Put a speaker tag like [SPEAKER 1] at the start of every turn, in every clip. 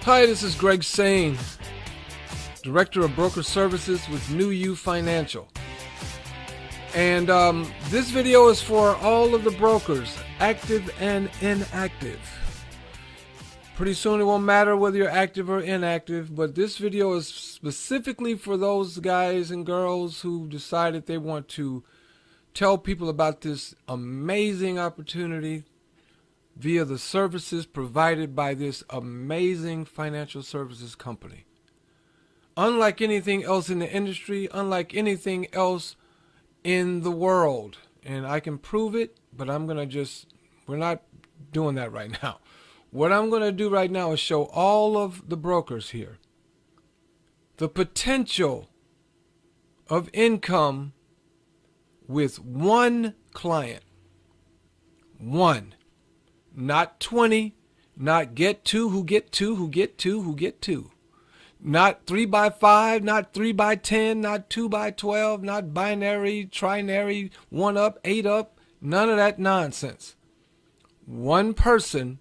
[SPEAKER 1] Hi, this is Greg Sane, Director of Broker Services with New You Financial. And this video is for all of the brokers, active and inactive. Pretty soon it won't matter whether you're active or inactive, but this video is specifically for those guys and girls who decided they want to tell people about this amazing opportunity via the services provided by this amazing financial services company. Unlike anything else in the industry, unlike anything else in the world. And I can prove it, but we're not doing that right now. What I'm going to do right now is show all of the brokers here the potential of income with one client. One. Not 20, not get two, who get two, who get two, who get two. Not 3 by 5, not 3 by 10, not 2 by 12, not binary, trinary, 1 up, 8 up, none of that nonsense. One person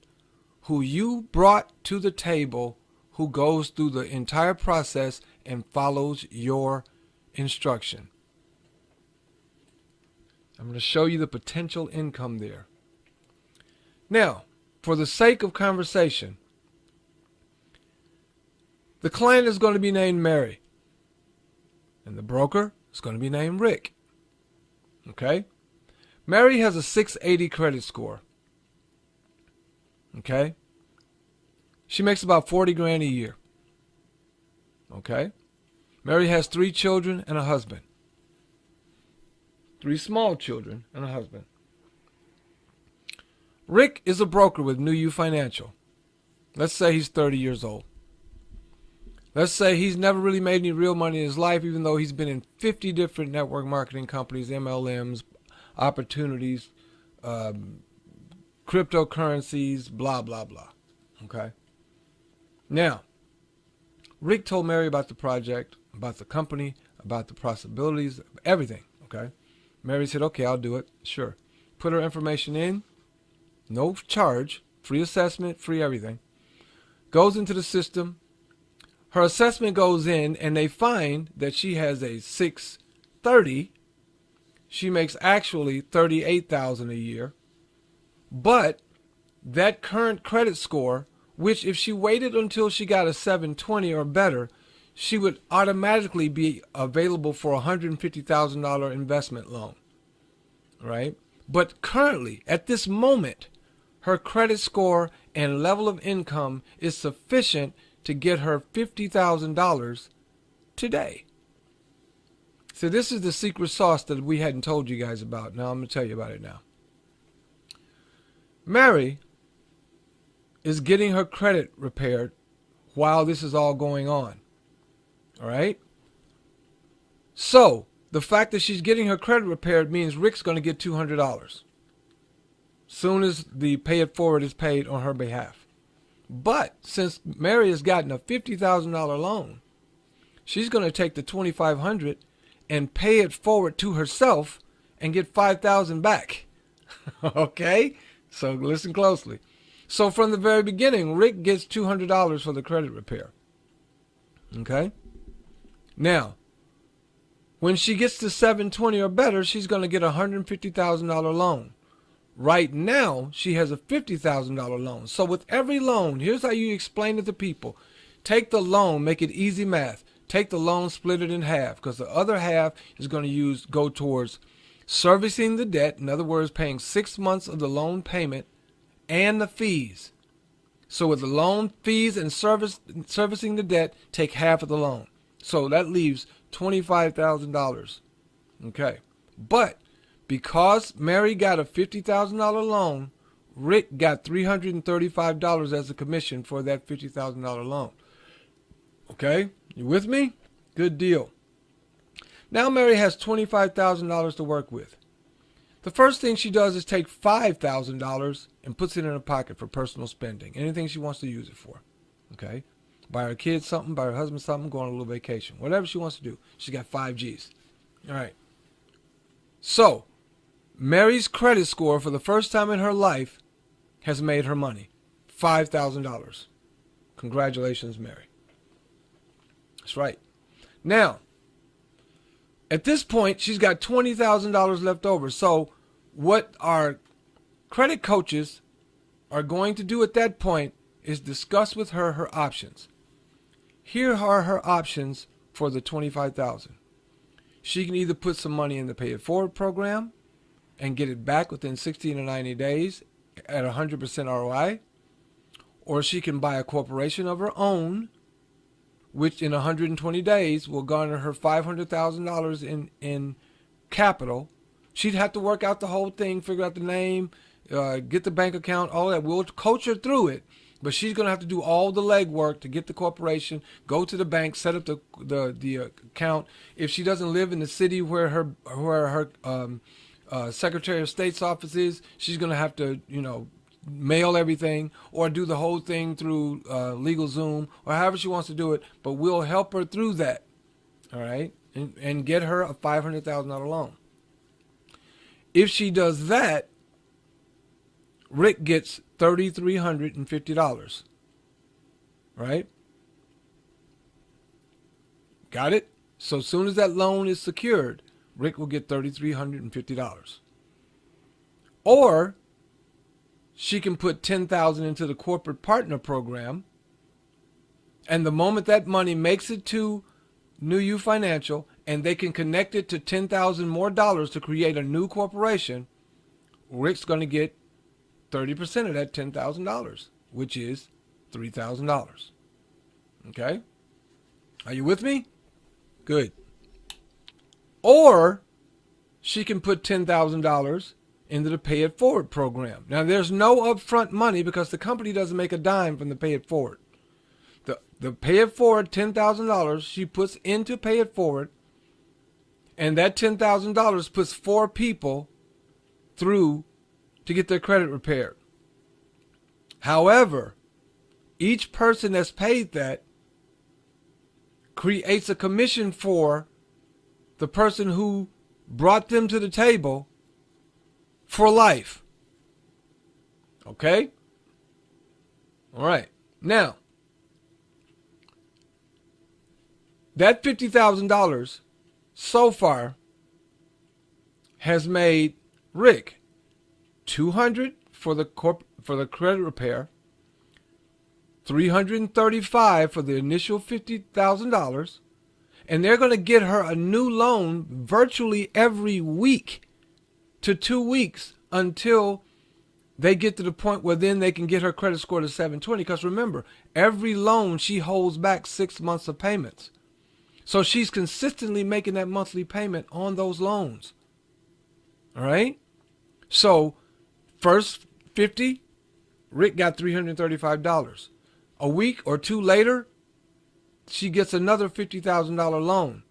[SPEAKER 1] who you brought to the table who goes through the entire process and follows your instruction. I'm going to show you the potential income there. Now, for the sake of conversation, the client is going to be named Mary, and the broker is going to be named Rick. Okay? Mary has a 680 credit score. Okay? She makes about 40 grand a year. Okay? Mary has 3 children and a husband. 3 small children and a husband. Rick is a broker with New You Financial. Let's say he's 30 years old. Let's say he's never really made any real money in his life, even though he's been in 50 different network marketing companies, MLMs, opportunities, cryptocurrencies, blah, blah, blah. Okay? Now, Rick told Mary about the project, about the company, about the possibilities, everything. Okay? Mary said, okay, I'll do it. Sure. Put her information in. No charge, free assessment, free everything. Goes into the system. Her assessment goes in, and they find that she has a 630. She makes actually $38,000 a year. But that current credit score, which if she waited until she got a 720 or better, she would automatically be available for a $150,000 investment loan. Right? But currently, at this moment, her credit score and level of income is sufficient to get her $50,000 today. So this is the secret sauce that we hadn't told you guys about. Now I'm going to tell you about it now. Mary is getting her credit repaired while this is all going on. All right? So the fact that she's getting her credit repaired means Rick's going to get $200. Soon as the pay it forward is paid on her behalf. But since Mary has gotten a $50,000 loan, she's going to take the $2,500 and pay it forward to herself and get $5,000 back. Okay? So listen closely. So from the very beginning, Rick gets $200 for the credit repair. Okay? Now, when she gets to 720 or better, she's going to get a $150,000 loan. Right now, she has a $50,000 loan. So with every loan, here's how you explain it to people. Take the loan, make it easy math. Take the loan, split it in half, because the other half is going to go towards servicing the debt. In other words, paying 6 months of the loan payment and the fees. So with the loan fees and servicing the debt, take half of the loan. So that leaves $25,000. Okay. But because Mary got a $50,000 loan, Rick got $335 as a commission for that $50,000 loan. Okay? You with me? Good deal. Now Mary has $25,000 to work with. The first thing she does is take $5,000 and puts it in her pocket for personal spending. Anything she wants to use it for. Okay? Buy her kids something, buy her husband something, go on a little vacation. Whatever she wants to do. She's got 5 G's. All right. So, Mary's credit score for the first time in her life has made her money. $5,000. Congratulations, Mary. That's right. Now, at this point, she's got $20,000 left over. So what our credit coaches are going to do at that point is discuss with her her options. Here are her options for the $25,000. She can either put some money in the Pay It Forward program and get it back within 60 to 90 days at 100% ROI, or she can buy a corporation of her own, which in 120 days will garner her $500,000 in capital. She'd have to work out the whole thing, figure out the name, get the bank account, all that. We'll coach her through it, but she's going to have to do all the legwork to get the corporation, go to the bank, set up the account. If she doesn't live in the city where her Secretary of State's office is, she's going to have to, mail everything or do the whole thing through LegalZoom or however she wants to do it, but we'll help her through that, all right, and get her a $500,000 loan. If she does that, Rick gets $3,350, right? Got it? So as soon as that loan is secured, Rick will get $3,350. Or she can put $10,000 into the corporate partner program, and the moment that money makes it to New You Financial and they can connect it to $10,000 more to create a new corporation, Rick's going to get 30% of that $10,000, which is $3,000. Okay? Are you with me? Good. Or she can put $10,000 into the Pay It Forward program. Now, there's no upfront money because the company doesn't make a dime from the Pay It Forward. The Pay It Forward $10,000 she puts into Pay It Forward, and that $10,000 puts 4 people through to get their credit repaired. However, each person that's paid that creates a commission for the person who brought them to the table for life. Okay? All right. Now, that $50,000 so far has made Rick $200 for the credit repair, $335 for the initial $50,000, and they're going to get her a new loan virtually every week to 2 weeks until they get to the point where then they can get her credit score to 720. Because remember, every loan she holds back 6 months of payments. So she's consistently making that monthly payment on those loans. All right? So first 50, Rick got $335. A week or 2 later, she gets another $50,000 loan,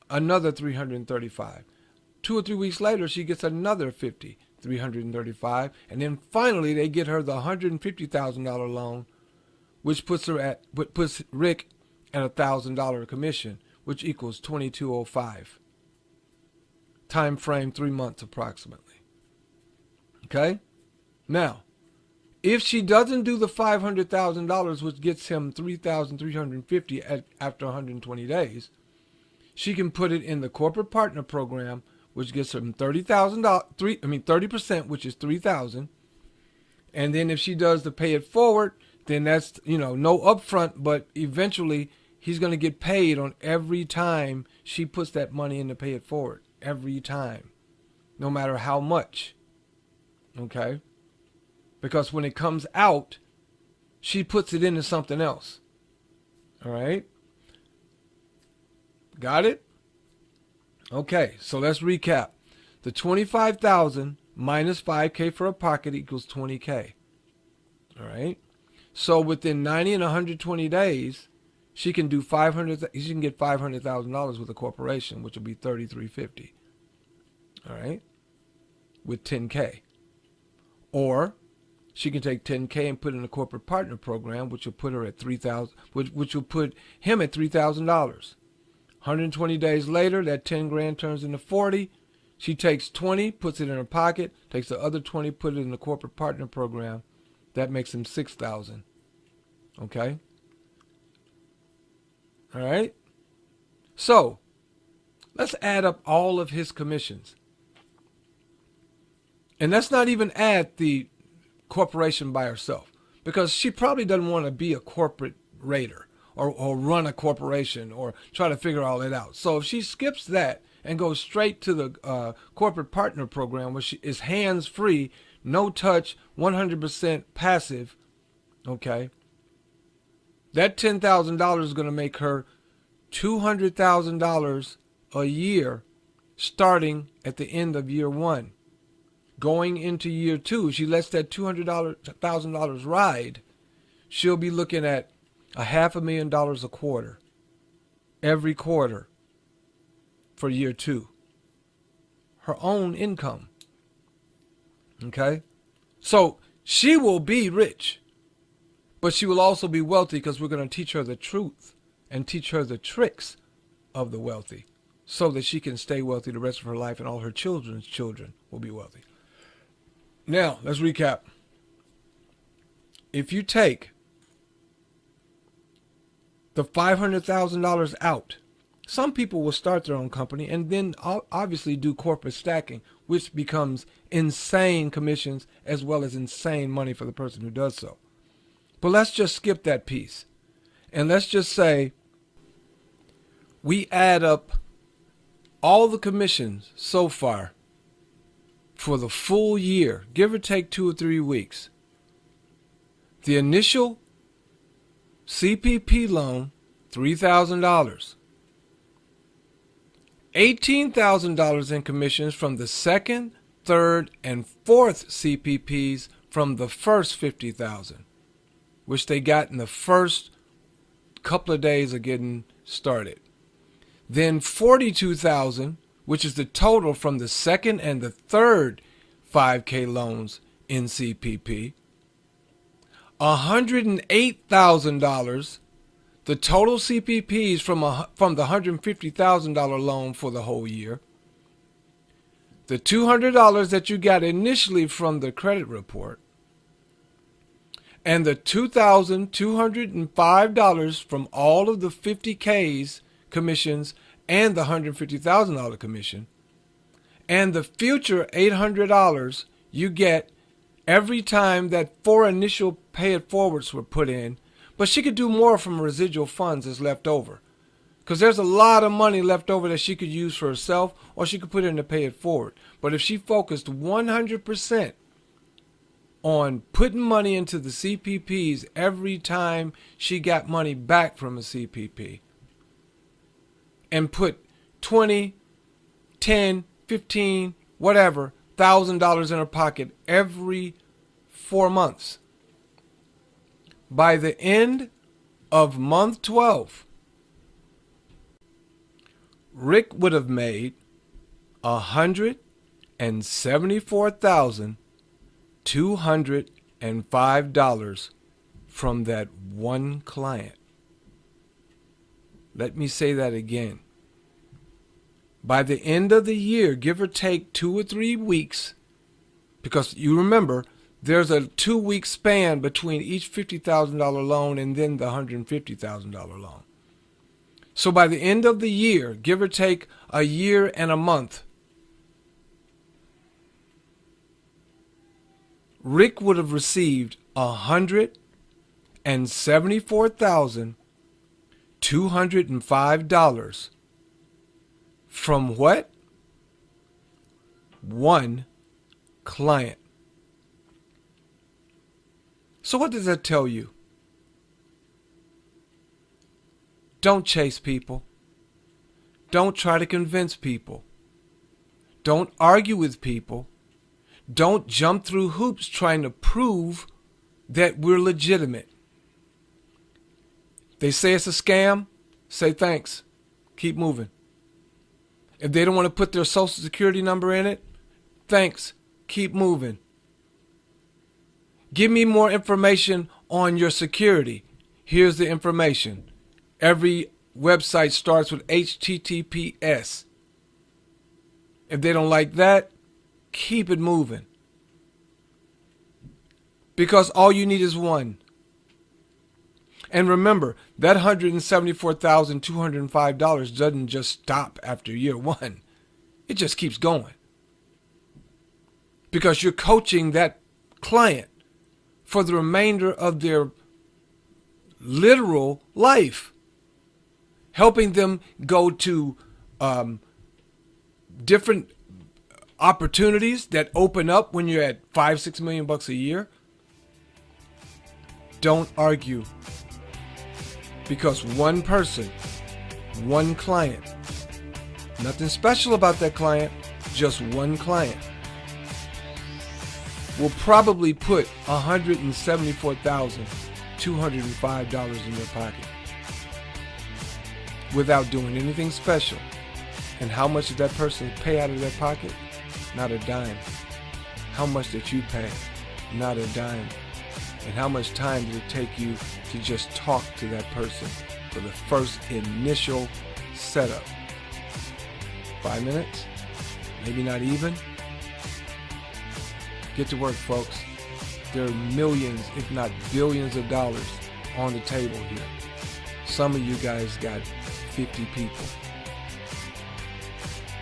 [SPEAKER 1] another $335. 2 or 3 weeks later, she gets another $335, and then finally they get her the $150,000 loan, which puts Rick at $1,000 commission, which equals $2,205. Time frame 3 months approximately. Okay? Now, if she doesn't do the $500,000, which gets him $3,350 after 120 days, she can put it in the corporate partner program, which gets her $30,000, 30%, which is $3,000. And then if she does the Pay It Forward, then that's, no upfront, but eventually he's going to get paid on every time she puts that money in to Pay It Forward. Every time. No matter how much. Okay? Because when it comes out, she puts it into something else. All right? Got it? Okay, so let's recap. The $25,000 minus $5K for a pocket equals $20K. All right? So within 90 and 120 days, she can do she can get $500,000 with a corporation, which will be $3,350. All right? With $10K. Or she can take $10K and put in a corporate partner program, which will put her at $3,000, which will put him at $3,000. 120 days later, that 10 grand turns into 40. She takes 20, puts it in her pocket, takes the other 20, put it in the corporate partner program. That makes him 6,000. Okay? All right. So let's add up all of his commissions. And let's not even add the corporation by herself, because she probably doesn't want to be a corporate raider or run a corporation or try to figure all that out. So if she skips that and goes straight to the corporate partner program, which is hands free, no touch, 100% passive, okay, that $10,000 is going to make her $200,000 a year starting at the end of year one. Going into year two, if she lets that $200,000 ride, she'll be looking at $500,000 a quarter, every quarter for year two. Her own income. Okay? So she will be rich, but she will also be wealthy, because we're going to teach her the truth and teach her the tricks of the wealthy so that she can stay wealthy the rest of her life, and all her children's children will be wealthy. Now, let's recap. If you take the $500,000 out, some people will start their own company and then obviously do corporate stacking, which becomes insane commissions as well as insane money for the person who does so. But let's just skip that piece. And let's just say we add up all the commissions so far for the full year, give or take 2 or 3 weeks. The initial CPP loan, $3,000. $18,000 in commissions from the second, third, and fourth CPPs from the first $50,000, which they got in the first couple of days of getting started. Then $42,000, which is the total from the second and the third 5K loans in CPP. $108,000, the total CPPs from the $150,000 loan for the whole year. The $200 that you got initially from the credit report. And the $2,205 from all of the 50Ks commissions and the $150,000 commission, and the future $800 you get every time that 4 initial pay it forwards were put in. But she could do more from residual funds that's left over, because there's a lot of money left over that she could use for herself, or she could put in to pay it forward. But if she focused 100% on putting money into the CPPs every time she got money back from a CPP, and put 20, 10, 15, whatever, $1,000 in her pocket every 4 months. By the end of month 12, Rick would have made $174,205 from that one client. Let me say that again. By the end of the year, give or take 2 or 3 weeks, because you remember, there's a 2-week span between each $50,000 loan and then the $150,000 loan. So by the end of the year, give or take a year and a month, Rick would have received $174,205 from what? One client. So what does that tell you? Don't chase people. Don't try to convince people. Don't argue with people. Don't jump through hoops trying to prove that we're legitimate. They say it's a scam, say thanks. Keep moving. If they don't want to put their social security number in it, thanks. Keep moving. Give me more information on your security. Here's the information. Every website starts with HTTPS. If they don't like that, keep it moving. Because all you need is one. And remember, that $174,205 doesn't just stop after year one. It just keeps going. Because you're coaching that client for the remainder of their literal life. Helping them go to different opportunities that open up when you're at $5-6 million a year. Don't argue. Because one person, one client, nothing special about that client, just one client, will probably put $174,205 in your pocket without doing anything special. And how much did that person pay out of their pocket? Not a dime. How much did you pay? Not a dime. And how much time did it take you to just talk to that person for the first initial setup? 5 minutes? Maybe not even? Get to work, folks. There are millions, if not billions of dollars on the table here. Some of you guys got 50 people.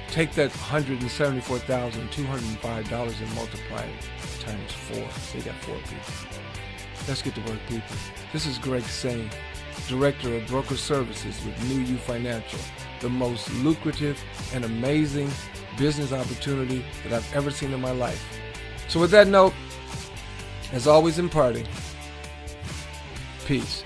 [SPEAKER 1] Take that $174,205 and multiply it times 4. So you got 4 people. Let's get to work, people. This is Greg Sane, Director of Broker Services with New You Financial, the most lucrative and amazing business opportunity that I've ever seen in my life. So with that note, as always in parting, peace.